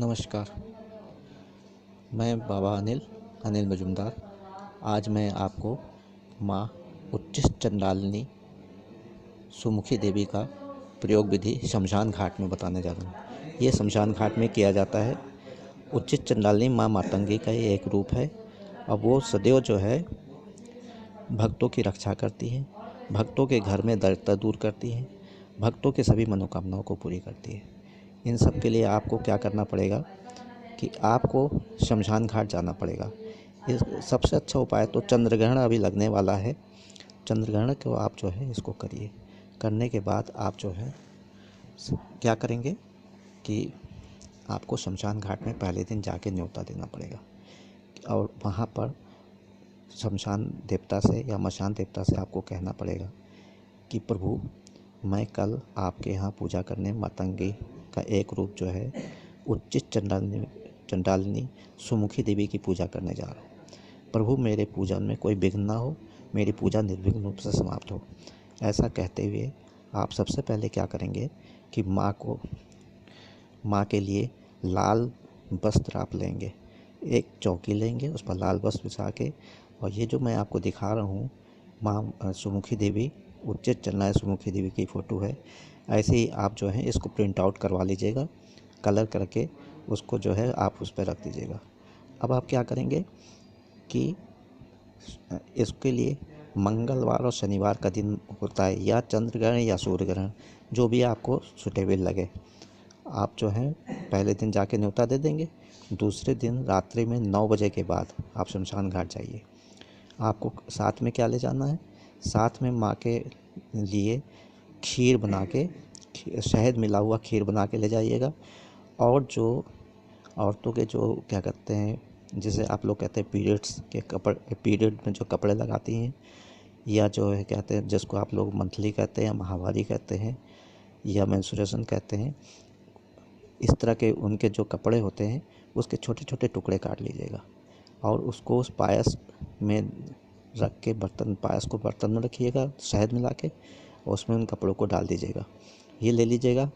नमस्कार। मैं बाबा अनिल मजुमदार। आज मैं आपको माँ उच्चिष्ट चंडालिनी सुमुखी देवी का प्रयोग विधि शमशान घाट में बताने जा रहा हूँ। ये शमशान घाट में किया जाता है। उच्चिष्ट चंडालिनी माँ मातंगी का ये एक रूप है और वो सदैव जो है भक्तों की रक्षा करती है, भक्तों के घर में दरिद्रता दूर करती है, भक्तों के सभी मनोकामनाओं को पूरी करती है। इन सब के लिए आपको क्या करना पड़ेगा कि आपको शमशान घाट जाना पड़ेगा। इस सबसे अच्छा उपाय तो चंद्रग्रहण अभी लगने वाला है। चंद्रग्रहण को आप जो है इसको करिए। करने के बाद आप जो है क्या करेंगे कि आपको शमशान घाट में पहले दिन जाके न्योता देना पड़ेगा और वहाँ पर शमशान देवता से या मशान देवता से आपको कहना पड़ेगा कि प्रभु, मैं कल आपके यहाँ पूजा करने मातंगी का एक रूप जो है उच्चिष्ट चंडालिनी सुमुखी देवी की पूजा करने जा रहा हूँ। प्रभु, मेरे पूजन में कोई विघ्न ना हो, मेरी पूजा निर्विघ्न रूप से समाप्त हो। ऐसा कहते हुए आप सबसे पहले क्या करेंगे कि माँ के लिए लाल वस्त्र आप लेंगे, एक चौकी लेंगे, उस पर लाल वस्त्र बिछा के, और ये जो मैं आपको दिखा रहा हूँ माँ सुमुखी देवी, उच्चिष्ट चंडालिनी सुमुखी देवी की फ़ोटो है। ऐसे ही आप जो है इसको प्रिंट आउट करवा लीजिएगा, कलर करके उसको जो है आप उस पर रख दीजिएगा। अब आप क्या करेंगे कि इसके लिए मंगलवार और शनिवार का दिन होता है, या चंद्र ग्रहण या सूर्य ग्रहण, जो भी आपको सुटेबल लगे। आप जो है पहले दिन जाके न्योता दे देंगे। दूसरे दिन रात्रि में 9 बजे के बाद आप शमशान घाट जाइए। आपको साथ में क्या ले जाना है? साथ में माँ के लिए खीर बना के, शहद मिला हुआ खीर बना के ले जाइएगा। और जो औरतों के जो क्या कहते हैं, जिसे आप लोग कहते हैं पीरियड्स के कपड़े, पीरियड में जो कपड़े लगाती हैं, या जो है कहते हैं जिसको आप लोग मंथली कहते हैं या माहवारी कहते हैं या मेंस्ट्रुएशन कहते हैं, इस तरह के उनके जो कपड़े होते हैं उसके छोटे छोटे टुकड़े काट लीजिएगा और उसको उस पायस में रख के, पायस को बर्तन में रखिएगा शहद मिला के, और उसमें उन कपड़ों को डाल दीजिएगा। ये ले लीजिएगा,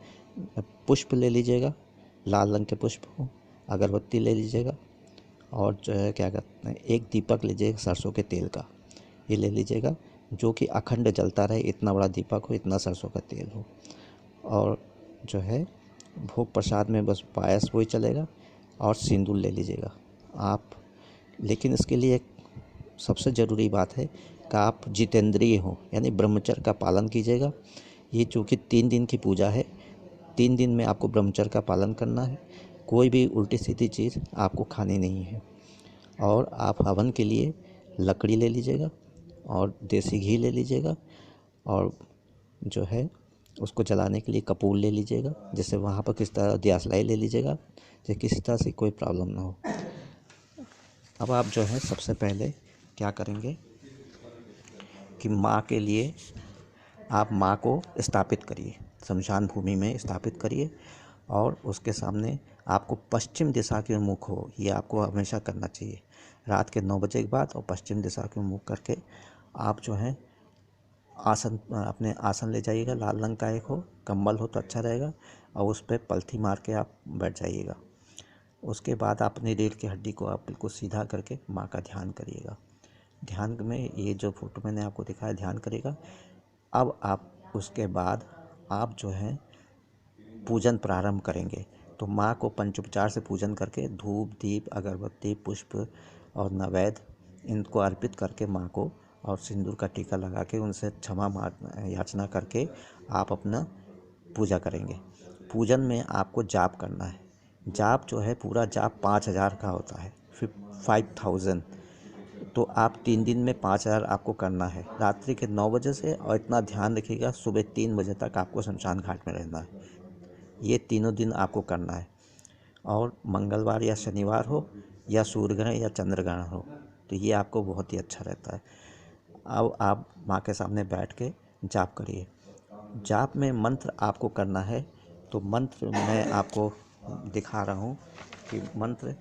पुष्प ले लीजिएगा, लाल रंग के पुष्प हो, अगरबत्ती ले लीजिएगा, और जो है क्या कहते हैं एक दीपक लीजिएगा सरसों के तेल का, ये ले लीजिएगा, जो कि अखंड जलता रहे, इतना बड़ा दीपक हो, इतना सरसों का तेल हो। और जो है भोग प्रसाद में बस पायस वही चलेगा, और सिंदूर ले लीजिएगा आप। लेकिन इसके लिए एक सबसे ज़रूरी बात है कि आप जितेंद्रिय हो, यानी ब्रह्मचर्य का पालन कीजिएगा। ये चूँकि 3 दिन की पूजा है, 3 दिन में आपको ब्रह्मचर्य का पालन करना है। कोई भी उल्टी सीधी चीज़ आपको खानी नहीं है। और आप हवन के लिए लकड़ी ले लीजिएगा और देसी घी ले लीजिएगा, और जो है उसको जलाने के लिए कपूर ले लीजिएगा, जैसे वहाँ पर किसी तरह दियासलाई ले लीजिएगा, जैसे किसी तरह से कोई प्रॉब्लम ना हो। अब आप जो है सबसे पहले क्या करेंगे कि माँ के लिए आप माँ को स्थापित करिए, शमशान भूमि में स्थापित करिए, और उसके सामने आपको पश्चिम दिशा के मुख हो, ये आपको हमेशा करना चाहिए। रात के 9 बजे के बाद और पश्चिम दिशा के मुख करके आप जो है अपने आसन ले जाइएगा। लाल रंग का एक हो, कंबल हो तो अच्छा रहेगा, और उस पर पलथी मार के आप बैठ जाइएगा। उसके बाद अपनी रीढ़ की हड्डी को आप बिल्कुल सीधा करके माँ का ध्यान करिएगा। ध्यान में ये जो फोटो मैंने आपको दिखाया, ध्यान करिएगा। अब आप उसके बाद आप जो है पूजन प्रारंभ करेंगे। तो माँ को पंचोपचार से पूजन करके धूप, दीप, अगरबत्ती, पुष्प और नैवेद्य इनको अर्पित करके माँ को, और सिंदूर का टीका लगा के उनसे क्षमा याचना करके आप अपना पूजा करेंगे। पूजन में आपको जाप करना है। जाप जो है पूरा जाप 5000 का होता है, 5000। तो आप 3 दिन में 5000 आपको करना है, रात्रि के 9 बजे से। और इतना ध्यान रखिएगा, सुबह 3 बजे तक आपको शमशान घाट में रहना है। ये तीनों दिन आपको करना है, और मंगलवार या शनिवार हो, या सूर्य ग्रहण या चंद्र ग्रहण हो, तो ये आपको बहुत ही अच्छा रहता है। अब आप माँ के सामने बैठ के जाप करिए। जाप में मंत्र आपको करना है, तो मंत्र मैं आपको दिखा रहा हूँ कि मंत्र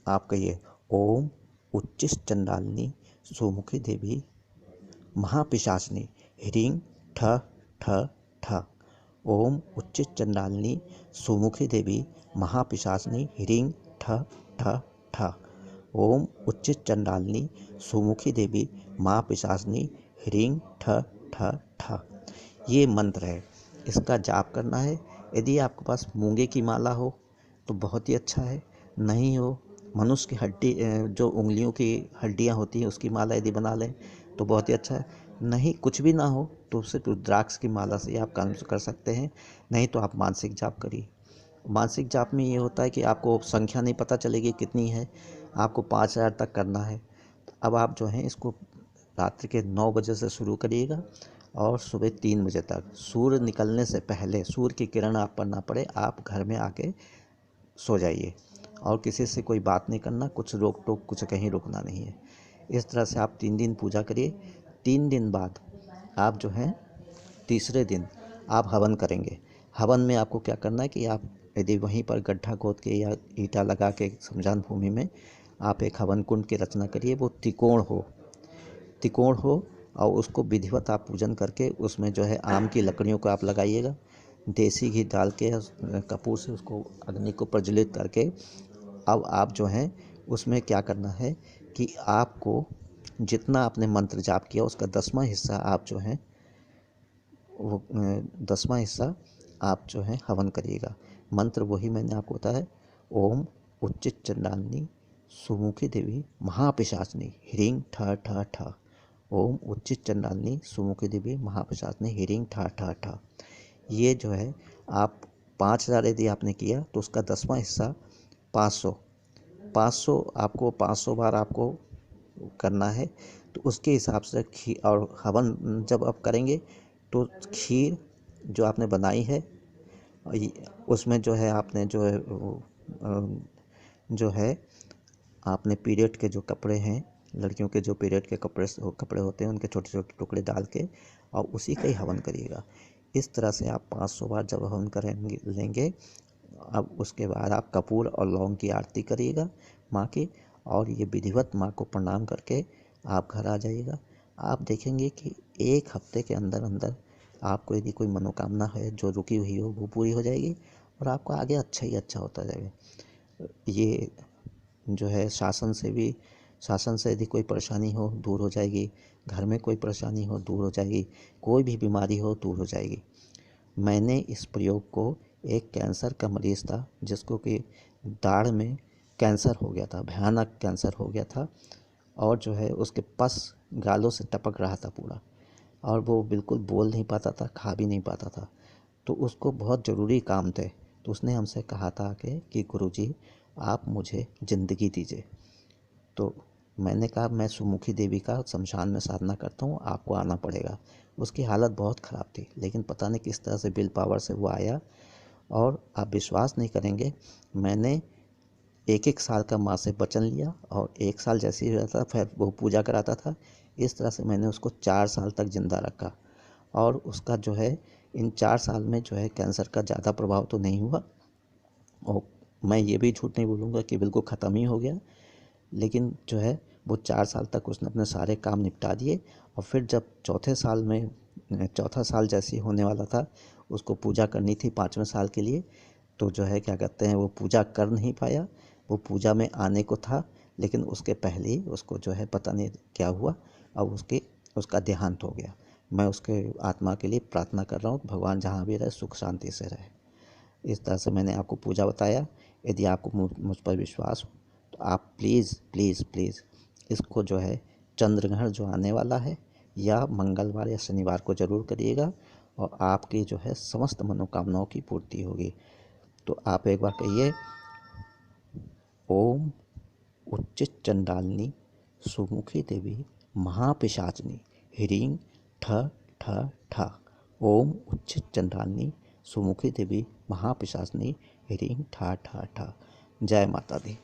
आप कहिए, ओम उच्चिष्ट चंडालिनी सुमुखी देवी महापिशाचिनी ह्रीं ठ ठ ठ। ओम उच्चिष्ट चंडालिनी सुमुखी देवी महापिशाचिनी ह्रीं ठ ठ ठ। ओम उच्चिष्ट चंडालिनी सुमुखी देवी महापिशाचिनी ह्रीं ठ ठ ठ। ये मंत्र है, इसका जाप करना है। यदि आपके पास मूंगे की माला हो तो बहुत ही अच्छा है, नहीं हो मनुष्य की हड्डी जो उंगलियों की हड्डियां होती हैं उसकी माला यदि बना लें तो बहुत ही अच्छा है। नहीं कुछ भी ना हो तो सिर्फ रुद्राक्ष की माला से आप काम कर सकते हैं। नहीं तो आप मानसिक जाप करिए। मानसिक जाप में ये होता है कि आपको संख्या नहीं पता चलेगी कितनी है, आपको 5000 तक करना है। अब आप जो है इसको रात्रि के 9 बजे से शुरू करिएगा और सुबह 3 बजे तक, सूर्य निकलने से पहले, सूर्य की किरण आप पर ना पड़े, आप घर में आके सो जाइए और किसी से कोई बात नहीं करना, कुछ रोक टोक कुछ कहीं रुकना नहीं है। इस तरह से आप 3 दिन पूजा करिए। 3 दिन बाद आप जो है तीसरे दिन आप हवन करेंगे। हवन में आपको क्या करना है कि आप यदि वहीं पर गड्ढा खोद के या ईंटा लगा के श्मशान भूमि में आप एक हवन कुंड की रचना करिए। वो त्रिकोण हो और उसको विधिवत आप पूजन करके उसमें जो है आम की लकड़ियों को आप लगाइएगा। देसी घी डाल के कपूर से उसको अग्नि को प्रज्वलित करके अब आप जो हैं उसमें क्या करना है कि आपको जितना आपने मंत्र जाप किया उसका 10वां हिस्सा आप जो है वो 10वां हिस्सा आप जो है हवन करिएगा। मंत्र वही मैंने आपको बताया, ओम उच्चिष्ट चंडालिनी सुमुखी देवी महापिशाचिनी ह्रीं ठ ठ ठ। ओम उच्चिष्ट चंडालिनी सुमुखी देवी महापिशाचिनी ह्रीं ठ ठ ठ। ये जो है आप 5000 यदि आपने किया तो उसका 10वां हिस्सा 500 आपको 500 बार आपको करना है। तो उसके हिसाब से खीर और हवन जब आप करेंगे तो खीर जो आपने बनाई है उसमें जो है आपने जो है जो है आपने पीरियड के जो कपड़े हैं, लड़कियों के जो पीरियड के कपड़े होते हैं उनके छोटे छोटे टुकड़े डाल के और उसी का ही हवन करिएगा। इस तरह से आप 500 बार जब हवन करेंगे लेंगे, अब उसके बाद आप कपूर और लौंग की आरती करिएगा माँ की, और ये विधिवत माँ को प्रणाम करके आप घर आ जाइएगा। आप देखेंगे कि 1 हफ्ते के अंदर अंदर आपको यदि कोई मनोकामना है जो रुकी हुई हो वो पूरी हो जाएगी और आपको आगे अच्छा ही अच्छा होता जाएगा। ये जो है शासन से यदि कोई परेशानी हो दूर हो जाएगी, घर में कोई परेशानी हो दूर हो जाएगी, कोई भी बीमारी हो दूर हो जाएगी। मैंने इस प्रयोग को एक कैंसर का मरीज़ था जिसको कि दाढ़ में कैंसर हो गया था, भयानक कैंसर हो गया था और जो है उसके पस गालों से टपक रहा था पूरा, और वो बिल्कुल बोल नहीं पाता था, खा भी नहीं पाता था। तो उसको बहुत ज़रूरी काम थे, तो उसने हमसे कहा था कि गुरुजी आप मुझे ज़िंदगी दीजिए। तो मैंने कहा मैं सुमुखी देवी का शमशान में साधना करता हूँ, आपको आना पड़ेगा। उसकी हालत बहुत ख़राब थी, लेकिन पता नहीं किस तरह से विल पावर से वो आया, और आप विश्वास नहीं करेंगे, मैंने 1-1 साल का माँ से वचन लिया और 1 साल जैसे ही रहता फिर वो पूजा कराता था। इस तरह से मैंने उसको 4 साल तक ज़िंदा रखा और उसका जो है इन 4 साल में जो है कैंसर का ज़्यादा प्रभाव तो नहीं हुआ, और मैं ये भी झूठ नहीं बोलूँगा कि बिल्कुल ख़त्म ही हो गया, लेकिन जो है वो 4 साल तक उसने अपने सारे काम निपटा दिए। और फिर जब चौथा साल जैसे होने वाला था, उसको पूजा करनी थी 5वें साल के लिए, तो जो है क्या कहते हैं वो पूजा कर नहीं पाया। वो पूजा में आने को था लेकिन उसके पहले ही उसको जो है पता नहीं क्या हुआ, अब उसका देहांत हो गया। मैं उसके आत्मा के लिए प्रार्थना कर रहा हूँ, भगवान जहाँ भी रहे सुख शांति से रहे। इस तरह से मैंने आपको पूजा बताया। यदि आपको मुझ पर विश्वास हो तो आप प्लीज़ प्लीज़ प्लीज़ इसको जो है चंद्रग्रहण जो आने वाला है या मंगलवार या शनिवार को ज़रूर करिएगा और आपकी जो है समस्त मनोकामनाओं की पूर्ति होगी। तो आप एक बार कहिए, ओम उच्चिष्ट चंडालिनी सुमुखी देवी महापिशाचिनी ह्रीं ठ ठ ठ। ओम उच्चिष्ट चंडालिनी सुमुखी देवी महापिशाचिनी ह्रीं ठ ठ ठ। जय माता दी।